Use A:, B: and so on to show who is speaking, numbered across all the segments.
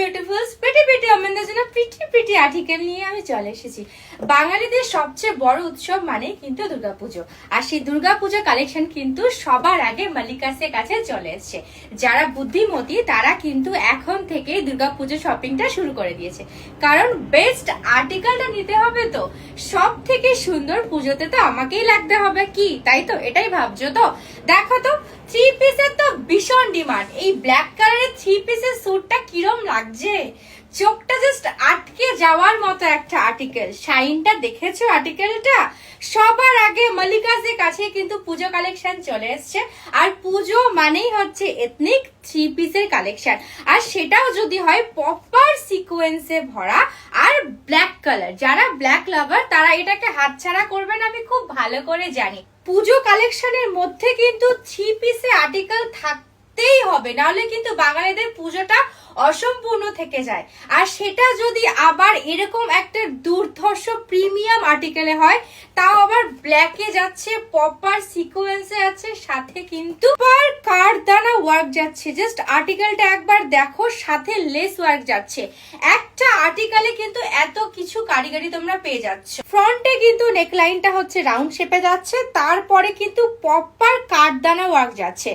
A: বিউটিফুলস pretty আমাদের জন্য pretty article নিয়ে আমি চলে এসেছি। বাঙালিদের সবচেয়ে বড় উৎসব মানে কিন্তু দুর্গাপুজো, আর সেই দুর্গাপুজো কালেকশন কিন্তু সবার আগে মালিকাসের কাছে চলে এসেছে। যারা বুদ্ধিমতী তারা কিন্তু এখন থেকে দুর্গাপুজো শপিংটা শুরু করে দিয়েছে, কারণ বেস্ট আর্টিকেলটা নিতে হবে। তো সব থেকে সুন্দর পুজোতে তো আমাকেই লাগতে হবে, কি তাই তো? এটাই ভাবছো তো? দেখো তো, থ্রি পিসের তো ভীষণ ডিমান্ড। এই ব্ল্যাক কালারের থ্রি পিসের স্যুটটা কিরম লাগছে, চোখটা জাস্ট আটকে যাওয়ার মতো একটা আর্টিকেল। শাইনটা দেখেছো আর্টিকেলটা? সবার আগে মালিকাসের কাছে কিন্তু পুজো কালেকশন চলে এসছে, আর পুজো মানেই হচ্ছে এথনিক থ্রি পিসের কালেকশন, আর সেটাও যদি হয় প্রপার সিকোয়েন্সে ভরা আর ব্ল্যাক কালার। যারা ব্ল্যাক লাভার তারা এটাকে হাতছাড়া করবেন, আমি খুব ভালো করে জানি। পুজো কালেকশনের মধ্যে কিন্তু থ্রি পিসে আর্টিকেল থাকতেই হবে, নাহলে কিন্তু বাঙালিদের পুজোটা অসম্পূর্ণ থেকে যায়। আর সেটা যদি আবার এরকম একটা দুর্ধর্ষ প্রিমিয়াম আর্টিকেলে হয়, তাও আবার ব্ল্যাকে যাচ্ছে, প্রপার সিকোয়েন্সে আছে, সাথে কিন্তু পার কারদানা ওয়ার্ক যাচ্ছে। জাস্ট আর্টিকেলটা একবার দেখো, সাথে লেস ওয়ার্ক যাচ্ছে। একটা আর্টিকেলে কিন্তু এত কিছু কারিগরি তোমরা পেয়ে যাচ্ছ। ফ্রন্টে কিন্তু নেকলাইনটা হচ্ছে রাউন্ড শেপে যাচ্ছে, তারপরে কিন্তু প্রপার কারদানা ওয়ার্ক যাচ্ছে।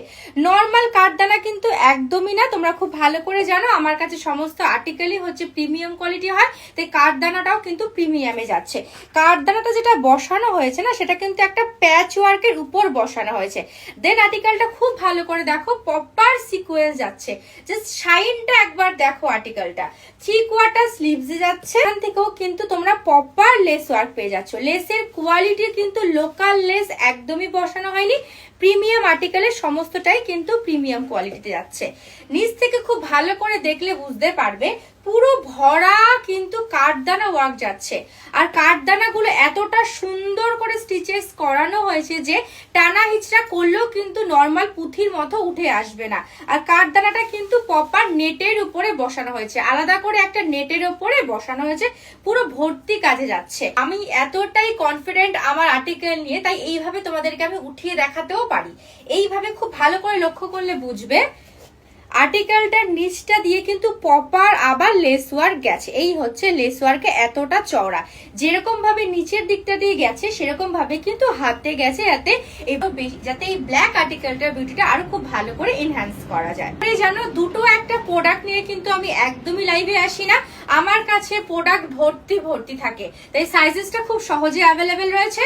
A: নর্মাল কারদানা কিন্তু একদমই না, তোমরা খুব ভালো করে জানো আমার কাছে সমস্ত আর্টিকেলই হচ্ছে প্রিমিয়াম কোয়ালিটি হয়, তাই কারদানাটাও কিন্তু প্রিমিয়ামে যাচ্ছে। কারদানাটা যেটা বসানো হয়েছে না, সেটা কিন্তু একটা প্যাচ ওয়ার্কের উপর বসানো হয়েছে। দেন আর্টিকেলটা খুব ভালো করে দেখো, প্রপার সিকোয়েন্স যাচ্ছে। জাস্ট শাইনটা একবার দেখো আর্টিকেলটা। 3/4 স্লিভসে যাচ্ছে, এখান থেকেও কিন্তু তোমরা প্রপার লেস ওয়ার্ক পেয়ে যাচ্ছ। লেসের কোয়ালিটি কিন্তু লোকাল লেস একদমই বসানো হয়নি, প্রিমিয়াম আর্টিকেলের সমস্তটাই কিন্তু প্রিমিয়াম কোয়ালিটিতে যাচ্ছে। নিচ থেকে খুব ভালো করে দেখলে বুঝতে পারবে পুরো ভরা কিন্তু কাঠদানা ওয়ার্ক যাচ্ছে। আর কাঠদানা গুলো এতটা সুন্দর করে স্টিচেস করানো হয়েছে যে টানা হিচড়া করলেও কিন্তু নর্মাল পুঁথির মতো উঠে আসবে না। আর কাঠদানাটা কিন্তু প্রপার নেটের উপরে বসানো হয়েছে, আলাদা করে একটা নেটের উপরে বসানো হয়েছে, পুরো ভর্তি কাজে যাচ্ছে। আমি এতটাই কনফিডেন্ট আমার আর্টিকেল নিয়ে, তাই এইভাবে তোমাদেরকে আমি উঠিয়ে দেখাতেও পারি। এইভাবে খুব ভালো করে লক্ষ্য করলে বুঝবে আর্টিকেলটার নিচটা দিয়ে কিন্তু প্রপার আবার লেস ওয়ার্ক গেছে। এই হচ্ছে লেস ওয়ার্কে এতটা চওড়া, যেরকম ভাবে নিচের দিকটা দিয়ে গেছে সেরকম ভাবে কিন্তু হাতে গেছে, যাতে এই ব্ল্যাক আর্টিকেলটার বিউটিটা আরো খুব ভালো করে এনহ্যান্স করা যায়। জানো, দুটো একটা প্রোডাক্ট নিয়ে কিন্তু আমি একদমই লাইভে আসি না, আমার কাছে প্রোডাক্ট ভর্তি থাকে, তাই সাইজেসটা খুব সহজে অ্যাভেলেবেল রয়েছে।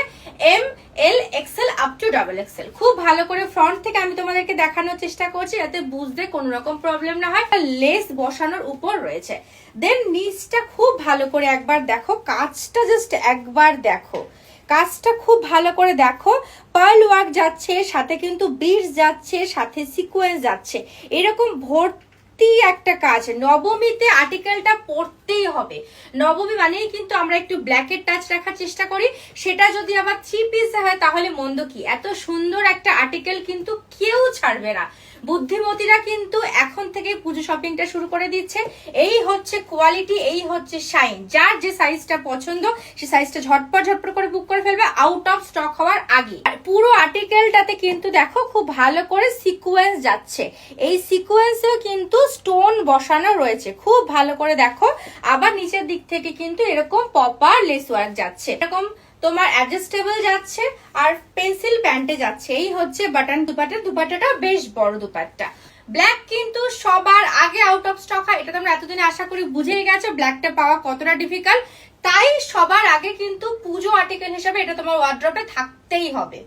A: M, L, XL up to XXL। খুব ভালো করে ফ্রন্ট থেকে আমি তোমাদেরকে দেখানোর চেষ্টা করছি, যাতে বুঝতে কোনো রকম প্রবলেম না হয়। লেস বসানোর উপর রয়েছে। দেন নিচটা খুব ভালো করে একবার দেখো, কাজটা জাস্ট একবার দেখো, কাজটা খুব ভালো করে দেখো। পার্ল ওয়ার্ক যাচ্ছে, সাথে কিন্তু বিডস যাচ্ছে, সাথে সিকোয়েন্স যাচ্ছে, এরকম ভর্তি একটা কাজ। নবমীতে আর্টিকেলটা পড়তেই হবে। নবমী মানেই কিন্তু আমরা একটু ব্ল্যাকের টাচ রাখার চেষ্টা করি, সেটা যদি আবার থ্রি পিসে হয় তাহলে মন্দ কি। এত সুন্দর একটা আর্টিকেল কিন্তু কেউ ছাড়বে না। বুদ্ধিমতীরা কিন্তু এখন থেকে পুজো শপিংটা শুরু করে দিচ্ছে। এই হচ্ছে কোয়ালিটি, এই হচ্ছে শাইন। যার যে সাইজটা পছন্দ সে সাইজটা ঝটপট করে বুক করে ফেলবে, আউট অফ স্টক হওয়ার আগে। আর পুরো আর্টিকেলটাতে কিন্তু দেখো খুব ভালো করে সিকোয়েন্স যাচ্ছে। এই সিকোয়েন্সেও কিন্তু স্টোন বসানো রয়েছে, খুব ভালো করে দেখো। আবার নিচের দিক থেকে কিন্তু এরকম প্রপার লেস ওয়ার্ক যাচ্ছে, এরকম তোমার অ্যাডজাস্টেবল যাচ্ছে, আর পেন্সিল প্যান্টে যাচ্ছে। এই হচ্ছে বাটন দুপাট্টা, দুপাট্টাটা বেশ বড় দুপাট্টা। ব্ল্যাক কিন্তু সবার আগে আউট অফ স্টক হয়, এটা তোমরা এতদিনে আশা করি বুঝেই গেছো ব্ল্যাকটা পাওয়া কতটা ডিফিকাল্ট। তাই সবার আগে কিন্তু পুজো আর্টিকেল হিসাবে এটা তোমার ওয়ার্ড্রপে থাকতেই হবে।